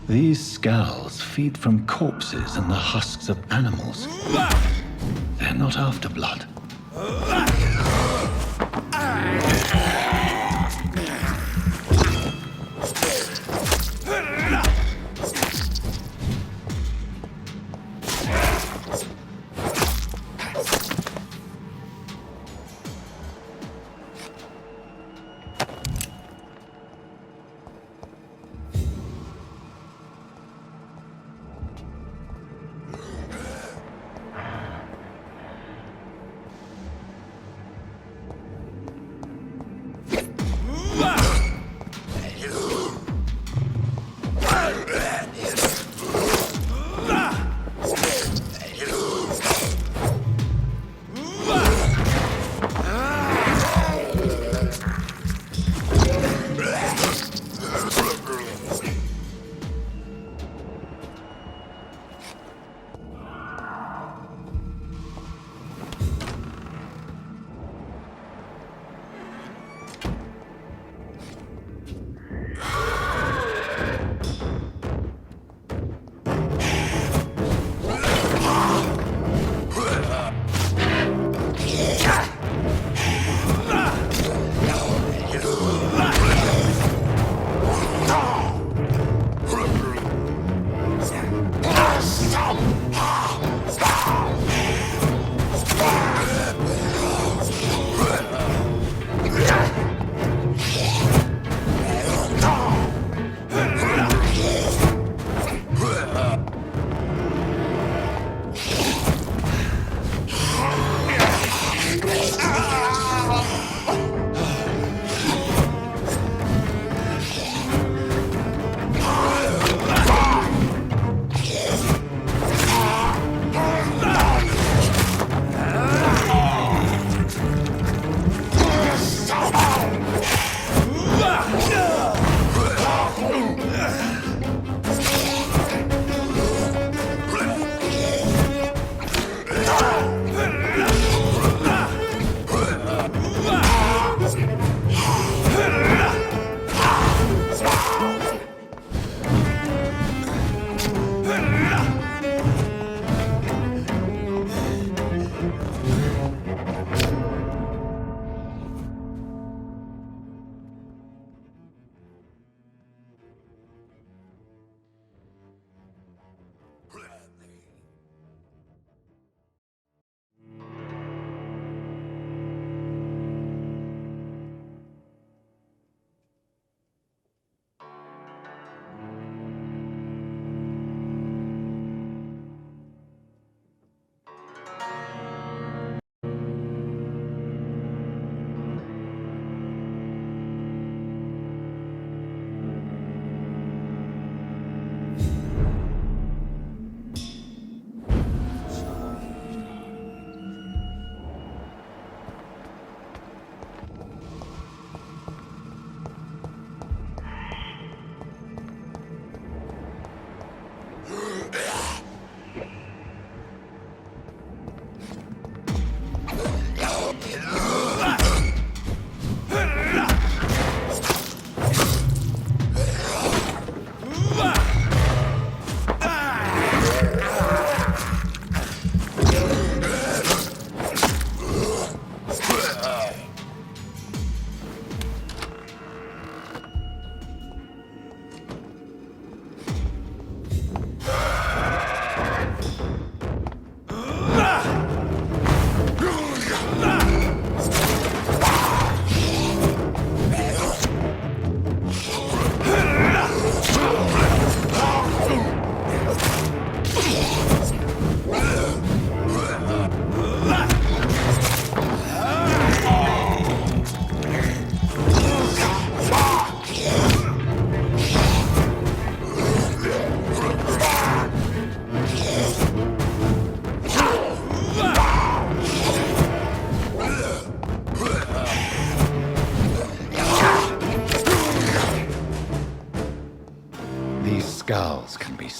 These skulls feed from corpses and the husks of animals. They're not after blood.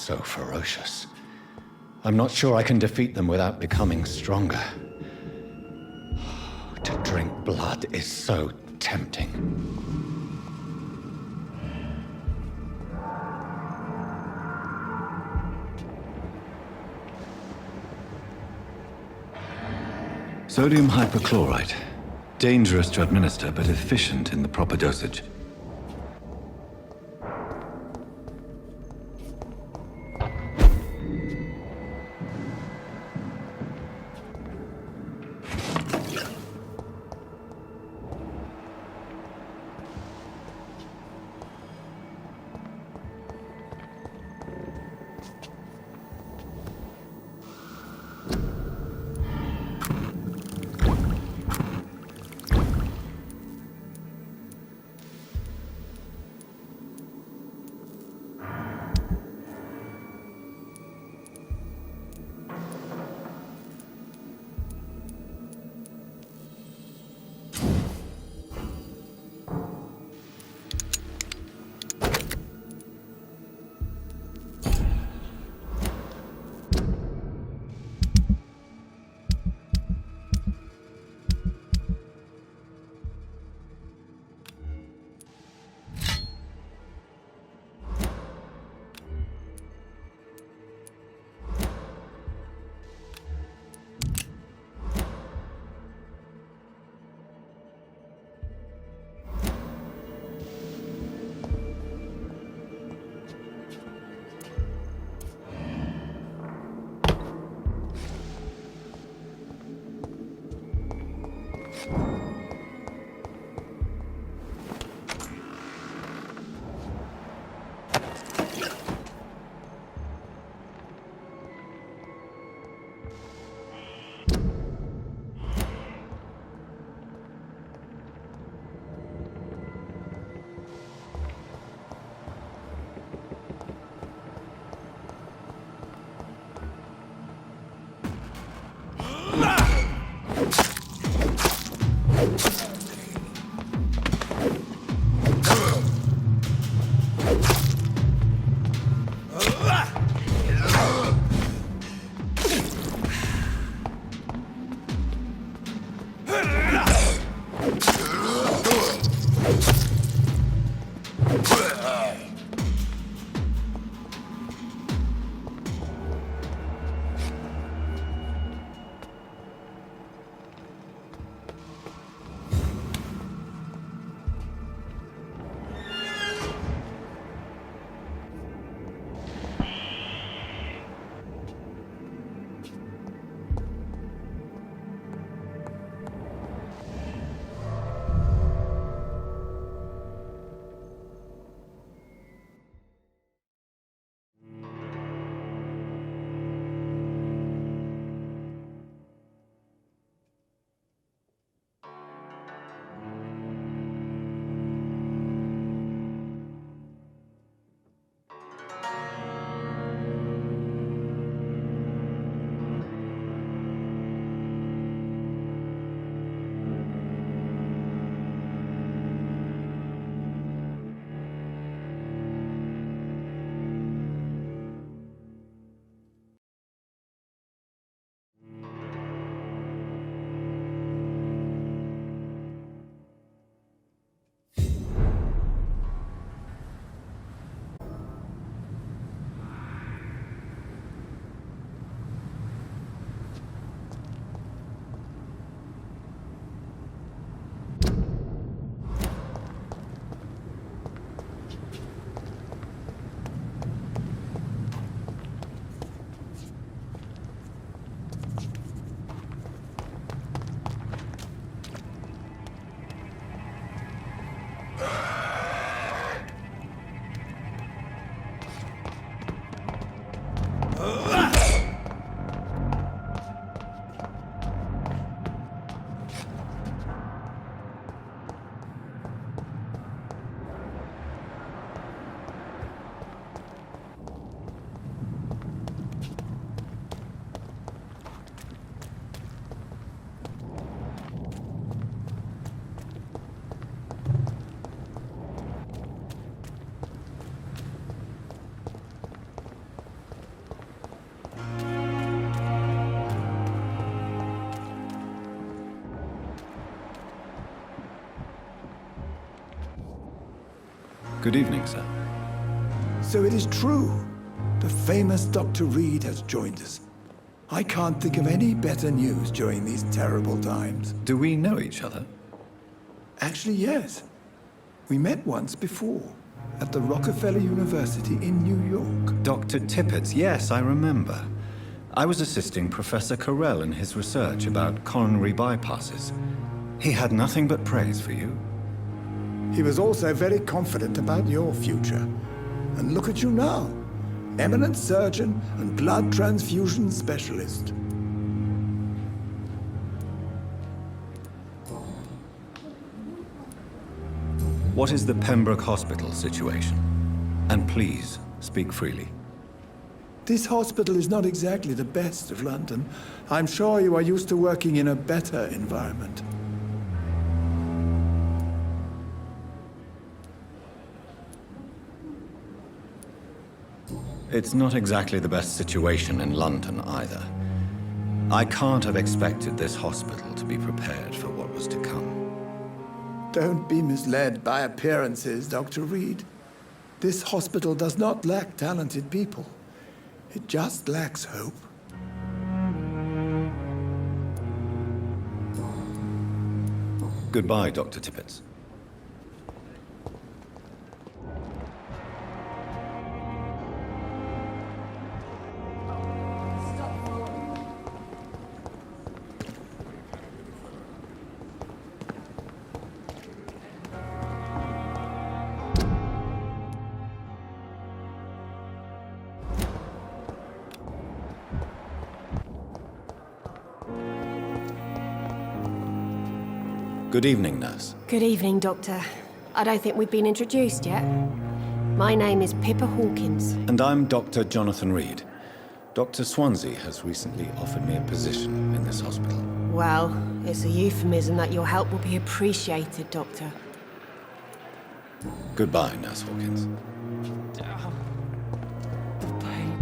so ferocious. I'm not sure I can defeat them without becoming stronger. To drink blood is so tempting. Sodium hypochlorite. Dangerous to administer, but efficient in the proper dosage. Good evening, sir. So it is true. The famous Dr. Reed has joined us. I can't think of any better news during these terrible times. Do we know each other? Actually, yes. We met once before, at the Rockefeller University in New York. Dr. Tippett, yes, I remember. I was assisting Professor Carell in his research about coronary bypasses. He had nothing but praise for you. He was also very confident about your future. And look at you now. Eminent surgeon and blood transfusion specialist. What is the Pembroke Hospital situation? And please, speak freely. This hospital is not exactly the best of London. I'm sure you are used to working in a better environment. It's not exactly the best situation in London either. I can't have expected this hospital to be prepared for what was to come. Don't be misled by appearances, Dr. Reed. This hospital does not lack talented people. It just lacks hope. Goodbye, Dr. Tippett. Good evening, nurse. Good evening, Doctor. I don't think we've been introduced yet. My name is Pippa Hawkins. And I'm Dr. Jonathan Reed. Dr. Swansea has recently offered me a position in this hospital. Well, it's a euphemism that your help will be appreciated, Doctor. Goodbye, Nurse Hawkins. The pain.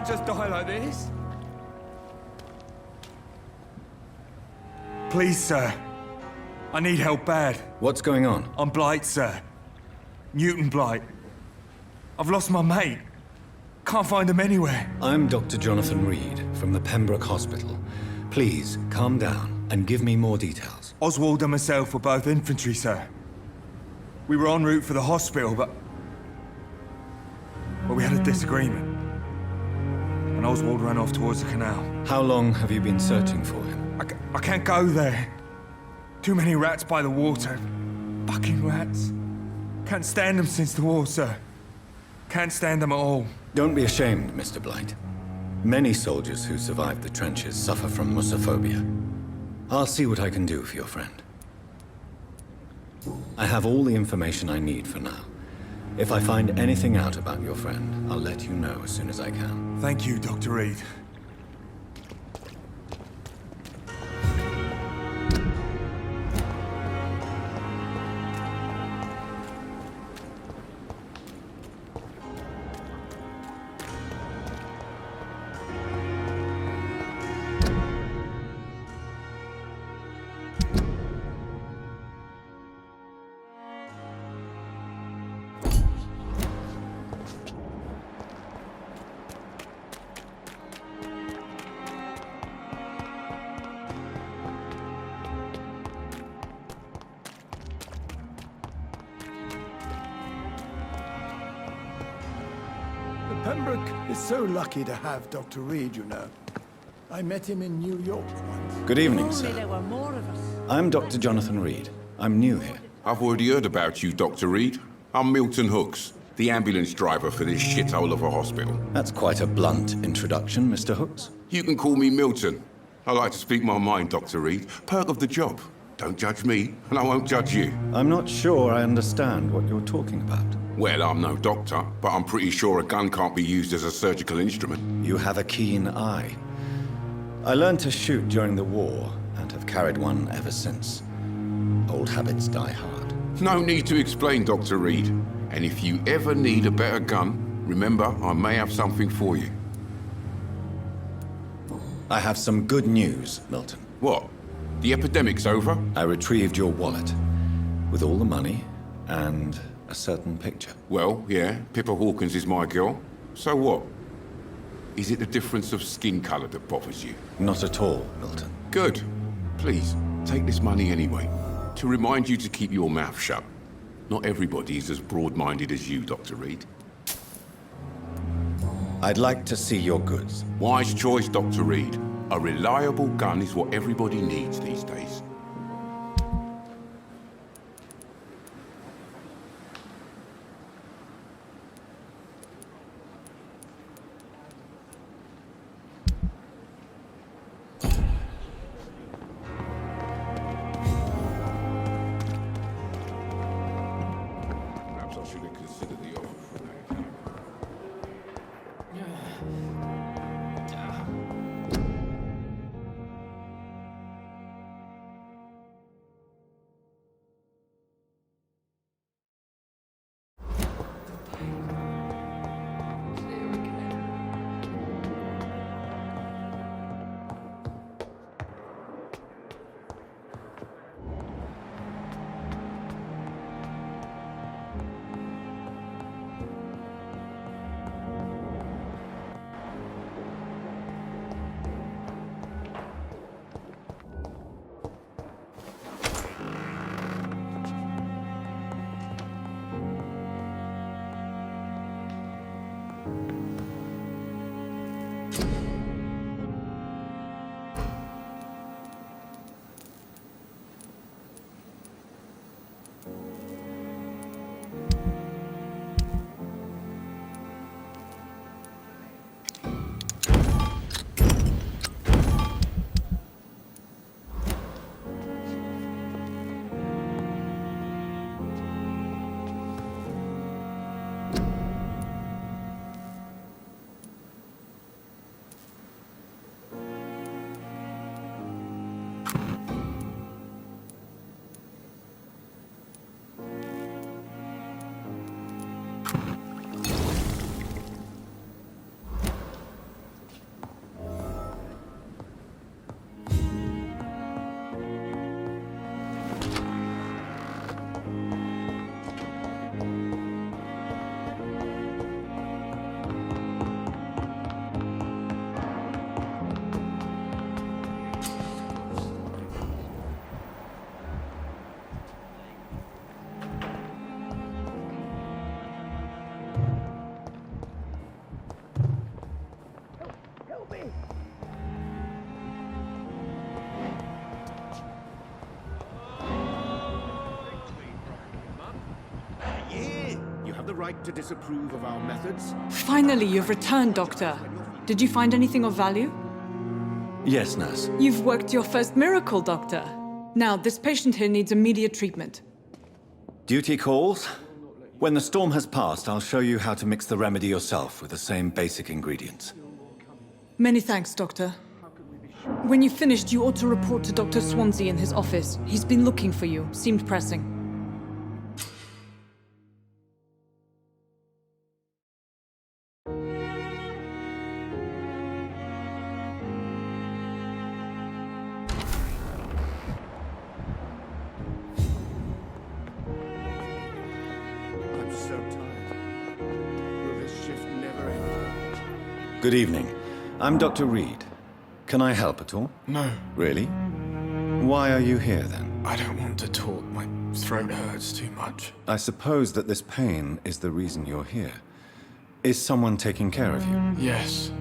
Just die like this? Please, sir. I need help bad. What's going on? I'm Blight, sir. Newton Blight. I've lost my mate. Can't find him anywhere. I'm Dr. Jonathan Reed from the Pembroke Hospital. Please, calm down and give me more details. Oswald and myself were both infantry, sir. We were en route for the hospital, but we had a disagreement. And Oswald ran off towards the canal. How long have you been searching for him? I can't go there. Too many rats by the water. Fucking rats. Can't stand them since the war, sir. Can't stand them at all. Don't be ashamed, Mr. Blight. Many soldiers who survived the trenches suffer from musophobia. I'll see what I can do for your friend. I have all the information I need for now. If I find anything out about your friend, I'll let you know as soon as I can. Thank you, Dr. Reed. Pembroke is so lucky to have Dr. Reed, you know. I met him in New York once. Good evening, Only sir. there were more of us. I'm Dr. Jonathan Reed. I'm new here. I've already heard about you, Dr. Reed. I'm Milton Hooks, the ambulance driver for this shithole of a hospital. That's quite a blunt introduction, Mr. Hooks. You can call me Milton. I like to speak my mind, Dr. Reed. Perk of the job. Don't judge me, and I won't judge you. I'm not sure I understand what you're talking about. Well, I'm no doctor, but I'm pretty sure a gun can't be used as a surgical instrument. You have a keen eye. I learned to shoot during the war, and have carried one ever since. Old habits die hard. No need to explain, Dr. Reed. And if you ever need a better gun, remember, I may have something for you. I have some good news, Milton. What? The epidemic's over? I retrieved your wallet, with all the money, and a certain picture. Well, yeah, Pippa Hawkins is my girl. So what? Is it the difference of skin color that bothers you? Not at all, Milton. Good. Please, take this money anyway. To remind you to keep your mouth shut. Not everybody is as broad-minded as you, Dr. Reed. I'd like to see your goods. Wise choice, Dr. Reed. A reliable gun is what everybody needs these days. Perhaps I should have considered the offer from that. You have the right to disapprove of our methods. Finally, you've returned, Doctor. Did you find anything of value? Yes, nurse. You've worked your first miracle, Doctor. Now, this patient here needs immediate treatment. Duty calls. When the storm has passed, I'll show you how to mix the remedy yourself with the same basic ingredients. Many thanks, Doctor. When you've finished, you ought to report to Dr. Swansea in his office. He's been looking for you. Seemed pressing. I'm so tired. Will this shift never end? Good evening. I'm Dr. Reed. Can I help at all? No, Really? Why are you here, then? I don't want to talk. My throat hurts too much. I suppose that this pain is the reason you're here. Is someone taking care of you? Yes.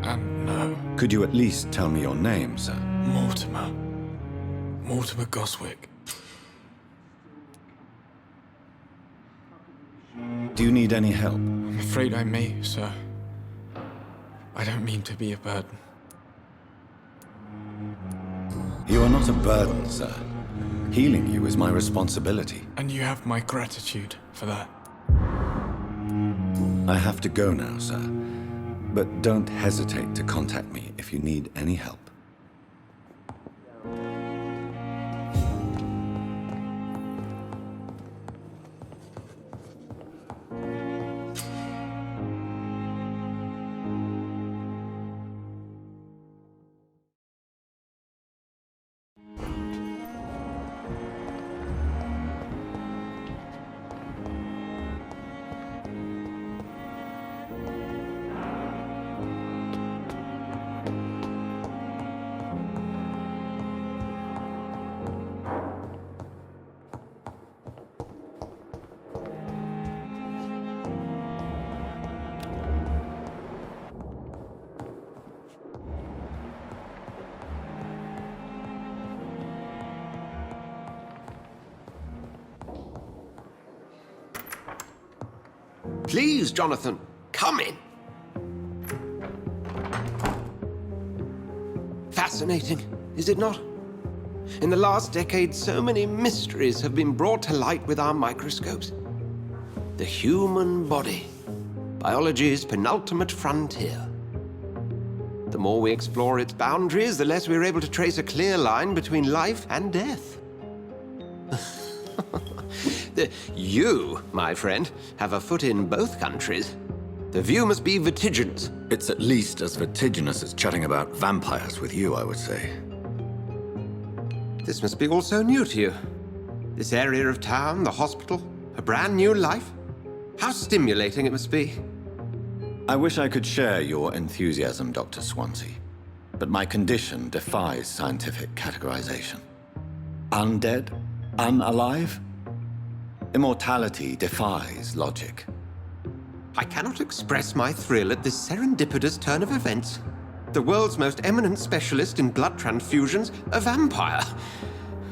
And no. Could you at least tell me your name, sir? Mortimer. Mortimer Goswick. Do you need any help? I'm afraid I may, sir. I don't mean to be a burden. You are not a burden, sir. Healing you is my responsibility. And you have my gratitude for that. I have to go now, sir. But don't hesitate to contact me if you need any help. Please, Jonathan, come in. Fascinating, is it not? In the last decade, so many mysteries have been brought to light with our microscopes. The human body, biology's penultimate frontier. The more we explore its boundaries, the less we're able to trace a clear line between life and death. You, my friend, have a foot in both countries. The view must be vertiginous. It's at least as vertiginous as chatting about vampires with you, I would say. This must be all so new to you. This area of town, the hospital, a brand new life. How stimulating it must be. I wish I could share your enthusiasm, Dr. Swansea. But my condition defies scientific categorization. Undead? Unalive? Immortality defies logic. I cannot express my thrill at this serendipitous turn of events. The world's most eminent specialist in blood transfusions, a vampire.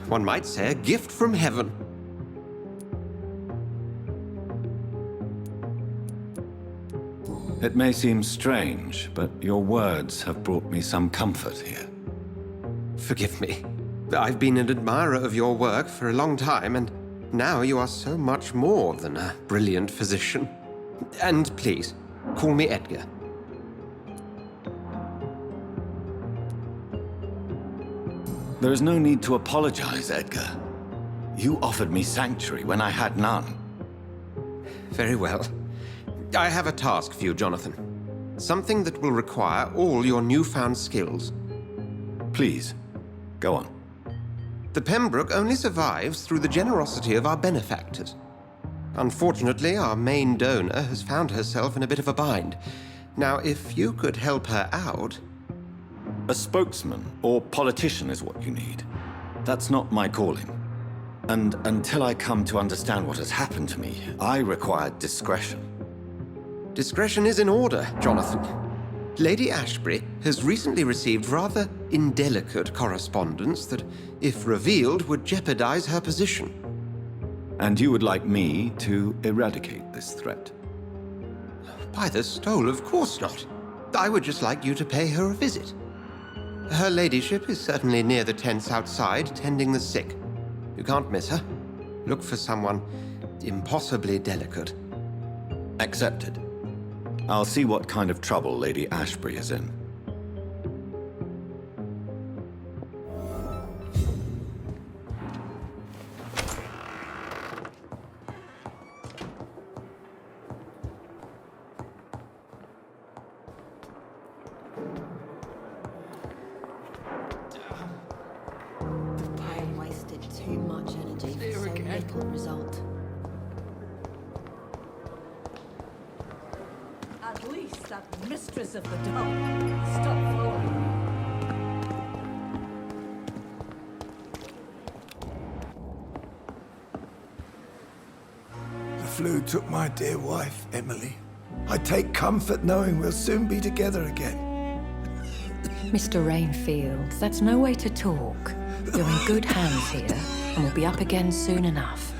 One might say a gift from heaven. It may seem strange, but your words have brought me some comfort here. Forgive me. I've been an admirer of your work for a long time, and now you are so much more than a brilliant physician. And please, call me Edgar. There is no need to apologize, Edgar. You offered me sanctuary when I had none. Very well. I have a task for you, Jonathan. Something that will require all your newfound skills. Please, go on. The Pembroke only survives through the generosity of our benefactors. Unfortunately, our main donor has found herself in a bit of a bind. Now, if you could help her out... A spokesman or politician is what you need. That's not my calling. And until I come to understand what has happened to me, I require discretion. Discretion is in order, Jonathan. Lady Ashbury has recently received rather indelicate correspondence that, if revealed, would jeopardize her position. And you would like me to eradicate this threat? By the stole, of course not. I would just like you to pay her a visit. Her ladyship is certainly near the tents outside, tending the sick. You can't miss her. Look for someone impossibly delicate. Accepted. I'll see what kind of trouble Lady Ashbury is in. I wasted too much energy for so little result. At least that mistress of the dark stopped following me. The flu took my dear wife, Emily. I take comfort knowing we'll soon be together again. Mr. Rainfield, that's no way to talk. You're in good hands here, and we'll be up again soon enough.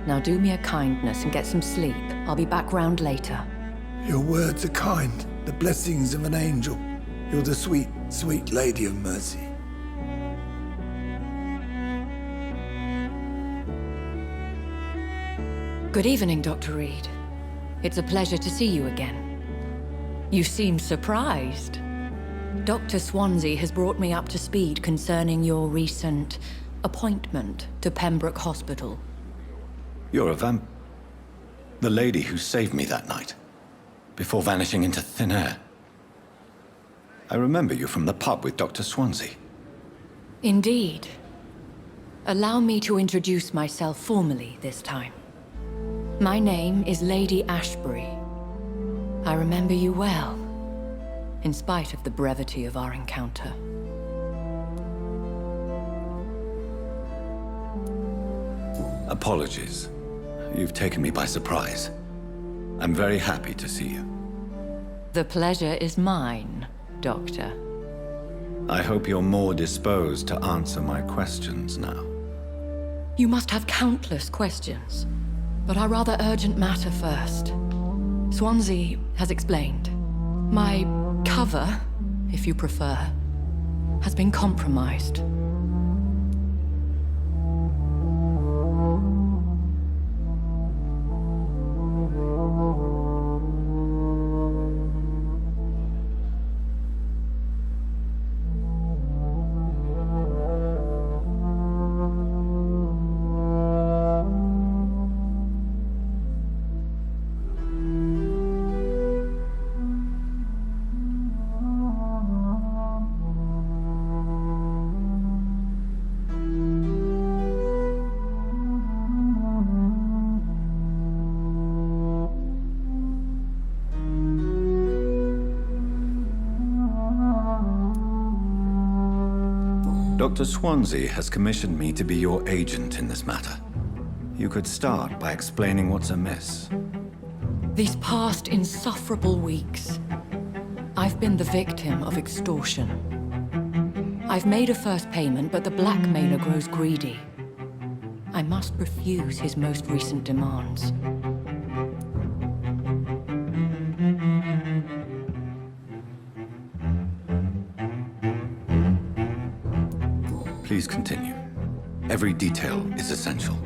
Now do me a kindness and get some sleep. I'll be back round later. Your words are kind, the blessings of an angel. You're the sweet, sweet Lady of Mercy. Good evening, Dr. Reed. It's a pleasure to see you again. You seem surprised. Dr. Swansea has brought me up to speed concerning your recent appointment to Pembroke Hospital. You're a the lady who saved me that night, before vanishing into thin air. I remember you from the pub with Dr. Swansea. Indeed. Allow me to introduce myself formally this time. My name is Lady Ashbury. I remember you well, in spite of the brevity of our encounter. Apologies. You've taken me by surprise. I'm very happy to see you. The pleasure is mine, Doctor. I hope you're more disposed to answer my questions now. You must have countless questions, but our rather urgent matter first. Swansea has explained. My cover, if you prefer, has been compromised. Dr. Swansea has commissioned me to be your agent in this matter. You could start by explaining what's amiss. These past insufferable weeks, I've been the victim of extortion. I've made a first payment, but the blackmailer grows greedy. I must refuse his most recent demands. Please continue. Every detail is essential.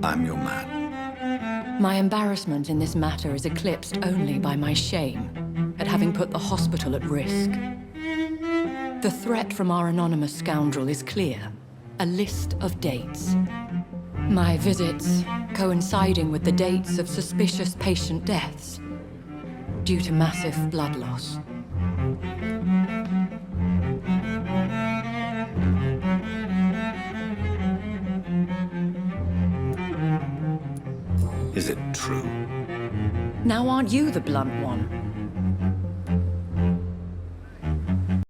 I'm your man. My embarrassment in this matter is eclipsed only by my shame at having put the hospital at risk. The threat from our anonymous scoundrel is clear. A list of dates. My visits coinciding with the dates of suspicious patient deaths due to massive blood loss. Is it true? Now aren't you the blunt